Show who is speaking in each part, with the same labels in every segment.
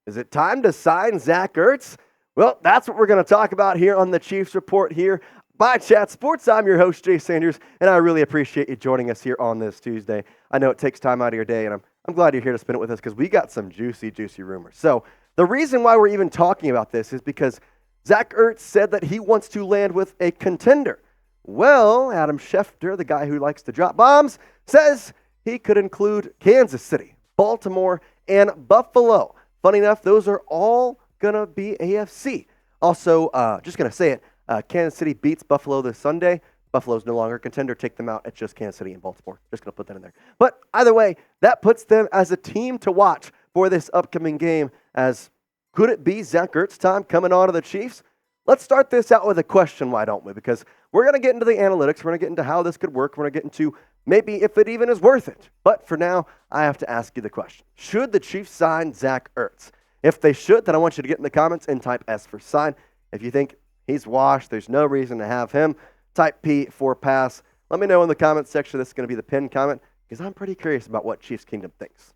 Speaker 1: Is it time to sign Zach Ertz? Well, that's what we're going to talk about here on the Chiefs Report here by Chat Sports. I'm your host, Jay Sanders, and I really appreciate you joining us here on this Tuesday. I know it takes time out of your day, and I'm glad you're here to spend it with us because we got some juicy rumors. So the reason why we're even talking about this is because Zach Ertz said that he wants to land with a contender. Well, Adam Schefter, the guy who likes to drop bombs, says he could include Kansas City, Baltimore, and Buffalo. Funny enough, those are all going to be AFC. Also, just going to say it, Kansas City beats Buffalo this Sunday. Buffalo's no longer a contender. Take them out. It's just Kansas City and Baltimore. Just going to put that in there. But either way, that puts them as a team to watch for this upcoming game. As could it be Zach Ertz time coming on to the Chiefs? Let's start this out with a question, why don't we? Because we're going to get into the analytics. We're going to get into how this could work. We're going to get into maybe if it even is worth it. But for now, I have to ask you the question. Should the Chiefs sign Zach Ertz? If they should, then I want you to get in the comments and type S for sign. If you think he's washed, there's no reason to have him, type P for pass. Let me know in the comments section. This is going to be the pinned comment because I'm pretty curious about what Chiefs Kingdom thinks.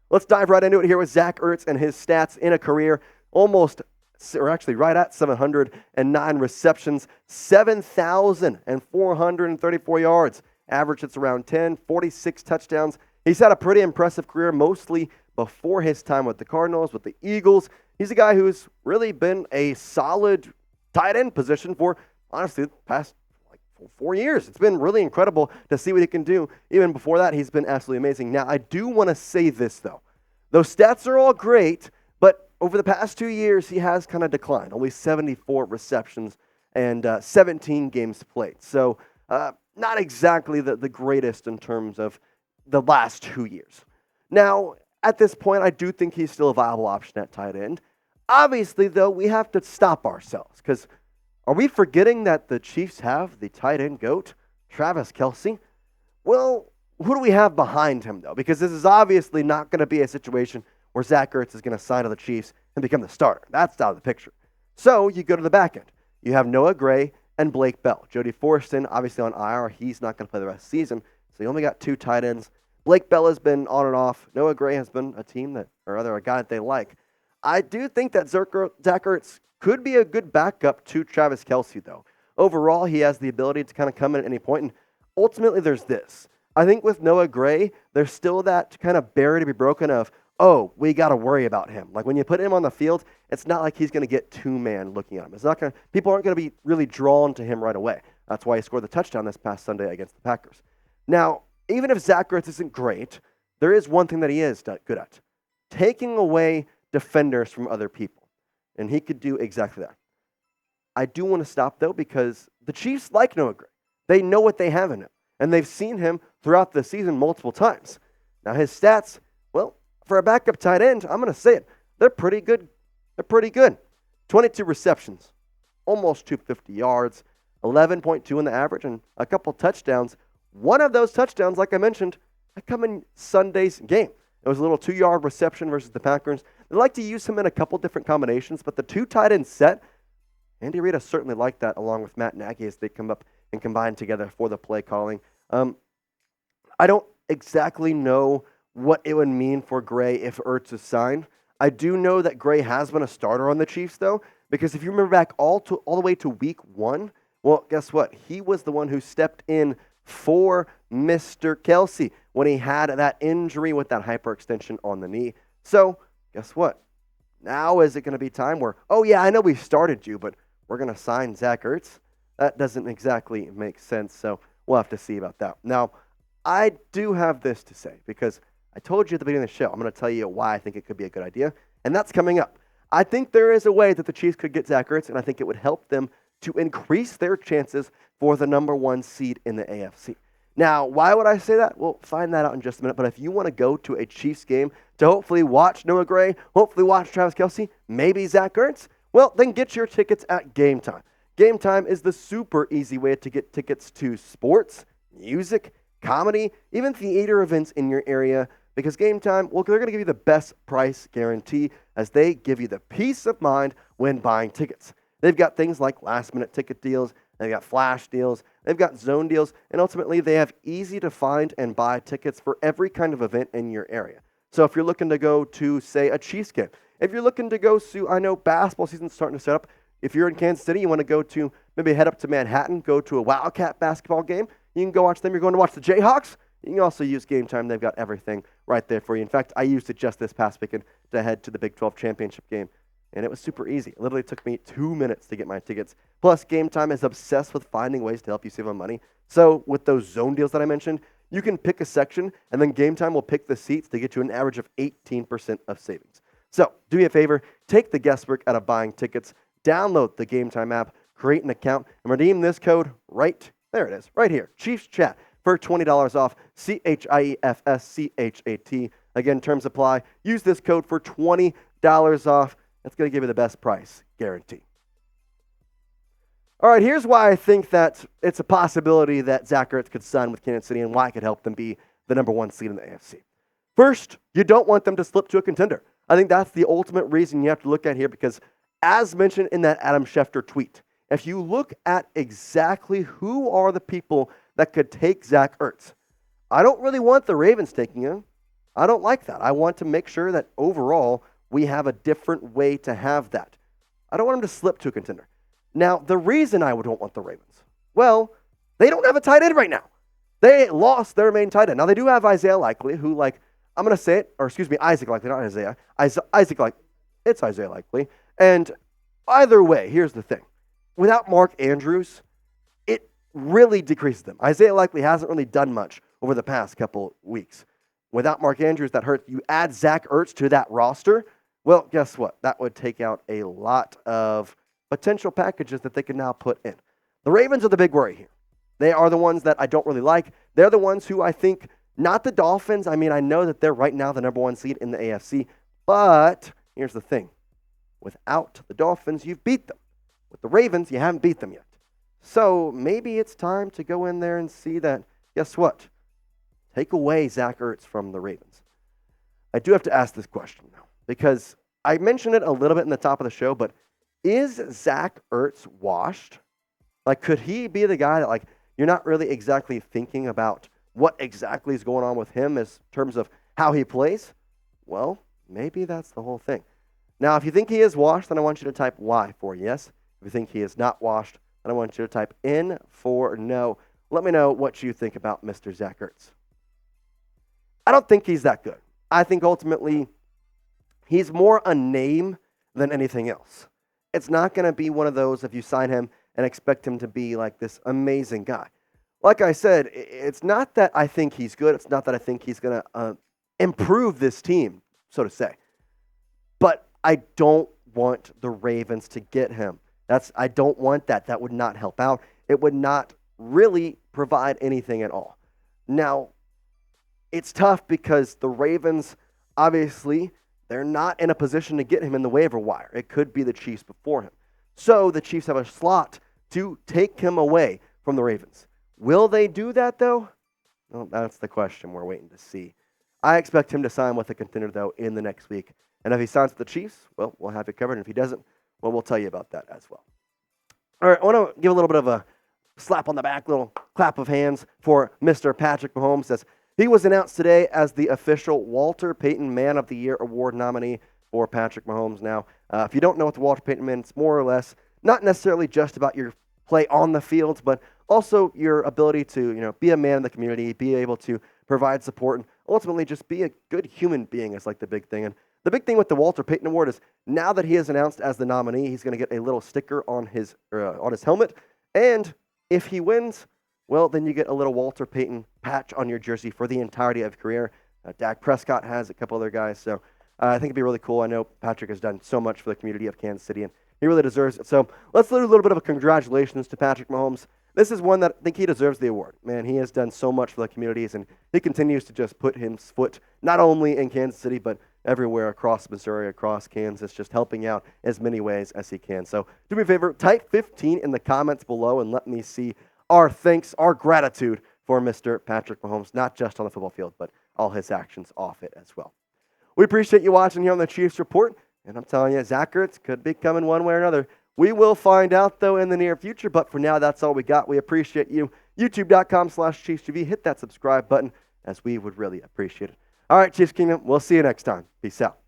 Speaker 1: Let's dive right into it here with Zach Ertz and his stats in a career. Right at 709 receptions, 7,434 yards. Average hits around 10, 46 touchdowns. He's had a pretty impressive career, mostly before his time with the Cardinals, with the Eagles. He's a guy who's really been a solid tight end position for, honestly, the past 4 years. It's been really incredible to see what he can do. Even before that, he's been absolutely amazing. Now, I do want to say this, though. Those stats are all great, but over the past 2 years, he has kind of declined. Only 74 receptions and 17 games played. So, not exactly the greatest in terms of the last 2 years. Now, at this point, I do think he's still a viable option at tight end. Obviously, though, we have to stop ourselves because are we forgetting that the Chiefs have the tight end GOAT, Travis Kelce? Well, who do we have behind him, though? Because this is obviously not going to be a situation where Zach Ertz is going to sign to the Chiefs and become the starter. That's out of the picture. So you go to the back end. You have Noah Gray and Blake Bell. Jody Forreston, obviously on IR, he's not going to play the rest of the season. So you only got 2 tight ends. Blake Bell has been on and off. Noah Gray has been a guy that they like. I do think that Zach Ertz could be a good backup to Travis Kelce, though. Overall, he has the ability to kind of come in at any point. And ultimately, there's this. I think with Noah Gray, there's still that kind of barrier to be broken of, oh, we got to worry about him. Like when you put him on the field, it's not like he's going to get 2-man looking at him. People aren't going to be really drawn to him right away. That's why he scored the touchdown this past Sunday against the Packers. Now, even if Zach Ertz isn't great, there is one thing that he is good at. Taking away defenders from other people. And he could do exactly that. I do want to stop, though, because the Chiefs like Noah Gray. They know what they have in him. And they've seen him throughout the season multiple times. Now, his stats, well, for a backup tight end, I'm going to say it, they're pretty good. 22 receptions, almost 250 yards, 11.2 in the average, and a couple touchdowns. One of those touchdowns, like I mentioned, had come in Sunday's game. It was a little 2-yard reception versus the Packers. They like to use him in a couple different combinations, but the 2 tight end set, Andy Reid has certainly liked that along with Matt Nagy as they come up and combine together for the play calling. I don't exactly know what it would mean for Gray if Ertz is signed. I do know that Gray has been a starter on the Chiefs, though, because if you remember back all the way to week 1, well, guess what? He was the one who stepped in for Mr. Kelce when he had that injury with that hyperextension on the knee. So, guess what? Now is it going to be time where, oh yeah, I know we started you, but we're going to sign Zach Ertz? That doesn't exactly make sense, so we'll have to see about that. Now, I do have this to say, because I told you at the beginning of the show, I'm going to tell you why I think it could be a good idea, and that's coming up. I think there is a way that the Chiefs could get Zach Ertz, and I think it would help them to increase their chances for the number 1 seed in the AFC. Now, why would I say that? We'll find that out in just a minute, but if you want to go to a Chiefs game to hopefully watch Noah Gray, hopefully watch Travis Kelce, maybe Zach Ertz, well, then get your tickets at Game Time. Game Time is the super easy way to get tickets to sports, music, comedy, even theater events in your area, because Game Time, well, they're going to give you the best price guarantee as they give you the peace of mind when buying tickets. They've got things like last-minute ticket deals, they've got flash deals, they've got zone deals, and ultimately they have easy-to-find and buy tickets for every kind of event in your area. So if you're looking to go to, say, a Chiefs game, if you're looking to go to, I know basketball season's starting to set up. If you're in Kansas City, you want to go to, maybe head up to Manhattan, go to a Wildcat basketball game. You can go watch them. You're going to watch the Jayhawks. You can also use Game Time. They've got everything right there for you. In fact, I used it just this past weekend to head to the Big 12 championship game, and it was super easy. It literally took me 2 minutes to get my tickets. Plus, Game Time is obsessed with finding ways to help you save on money. So with those zone deals that I mentioned, you can pick a section, and then Game Time will pick the seats to get you an average of 18% of savings. So do me a favor, take the guesswork out of buying tickets, download the Game Time app, create an account, and redeem this code right there. It is, right here, Chiefs Chat, for $20 off, CHIEFSCHAT. Again, terms apply. Use this code for $20 off. That's going to give you the best price, guarantee. All right, here's why I think that it's a possibility that Zach Ertz could sign with Kansas City and why it could help them be the number one seed in the AFC. First, you don't want them to slip to a contender. I think that's the ultimate reason you have to look at here because, as mentioned in that Adam Schefter tweet, if you look at exactly who are the people that could take Zach Ertz, I don't really want the Ravens taking him. I don't like that. I want to make sure that overall we have a different way to have that. I don't want him to slip to a contender. Now, the reason I don't want the Ravens, well, they don't have a tight end right now. They lost their main tight end. Now, they do have Isaiah Likely, who, I'm going to say it, or excuse me, Isaac Likely, not Isaiah. Isaac Likely. It's Isaiah Likely. And either way, here's the thing. Without Mark Andrews, it really decreases them. Isaiah Likely hasn't really done much over the past couple weeks. Without Mark Andrews, that hurts. You add Zach Ertz to that roster, well, guess what? That would take out a lot of potential packages that they can now put in. The Ravens are the big worry here. They are the ones that I don't really like. They're the ones who I think, not the Dolphins. I mean, I know that they're right now the number one seed in the AFC, but here's the thing. Without the Dolphins, you've beat them. With the Ravens, you haven't beat them yet. So maybe it's time to go in there and see that, guess what? Take away Zach Ertz from the Ravens. I do have to ask this question, though, because I mentioned it a little bit in the top of the show, but is Zach Ertz washed? Could he be the guy that, you're not really exactly thinking about what exactly is going on with him in terms of how he plays? Well, maybe that's the whole thing. Now, if you think he is washed, then I want you to type Y for yes. If you think he is not washed, then I want you to type N for no. Let me know what you think about Mr. Zach Ertz. I don't think he's that good. I think ultimately he's more a name than anything else. It's not going to be one of those if you sign him and expect him to be like this amazing guy. Like I said, it's not that I think he's good. It's not that I think he's going to improve this team, so to say. But I don't want the Ravens to get him. I don't want that. That would not help out. It would not really provide anything at all. Now, it's tough because the Ravens, obviously, they're not in a position to get him in the waiver wire. It could be the Chiefs before him. So the Chiefs have a slot to take him away from the Ravens. Will they do that, though? Well, that's the question we're waiting to see. I expect him to sign with a contender, though, in the next week. And if he signs with the Chiefs, well, we'll have it covered. And if he doesn't, well, we'll tell you about that as well. All right, I want to give a little bit of a slap on the back, little clap of hands for Mr. Patrick Mahomes, as he was announced today as the official Walter Payton Man of the Year award nominee for Patrick Mahomes. Now, if you don't know what the Walter Payton Man, it's more or less not necessarily just about your play on the field, but also your ability to, be a man in the community, be able to provide support, and ultimately just be a good human being is the big thing. And the big thing with the Walter Payton Award is now that he is announced as the nominee, he's going to get a little sticker on his helmet, and if he wins, well, then you get a little Walter Payton patch on your jersey for the entirety of your career. Dak Prescott has a couple other guys, so I think it'd be really cool. I know Patrick has done so much for the community of Kansas City, and he really deserves it. So let's do a little bit of a congratulations to Patrick Mahomes. This is one that I think he deserves the award. Man, he has done so much for the communities, and he continues to just put his foot not only in Kansas City, but everywhere across Missouri, across Kansas, just helping out as many ways as he can. So do me a favor, type 15 in the comments below and let me see our thanks, our gratitude for Mr. Patrick Mahomes, not just on the football field, but all his actions off it as well. We appreciate you watching here on the Chiefs Report, and I'm telling you, Zach Ertz could be coming one way or another. We will find out, though, in the near future, but for now, that's all we got. We appreciate you. YouTube.com/ChiefsTV. Hit that subscribe button, as we would really appreciate it. All right, Chiefs Kingdom, we'll see you next time. Peace out.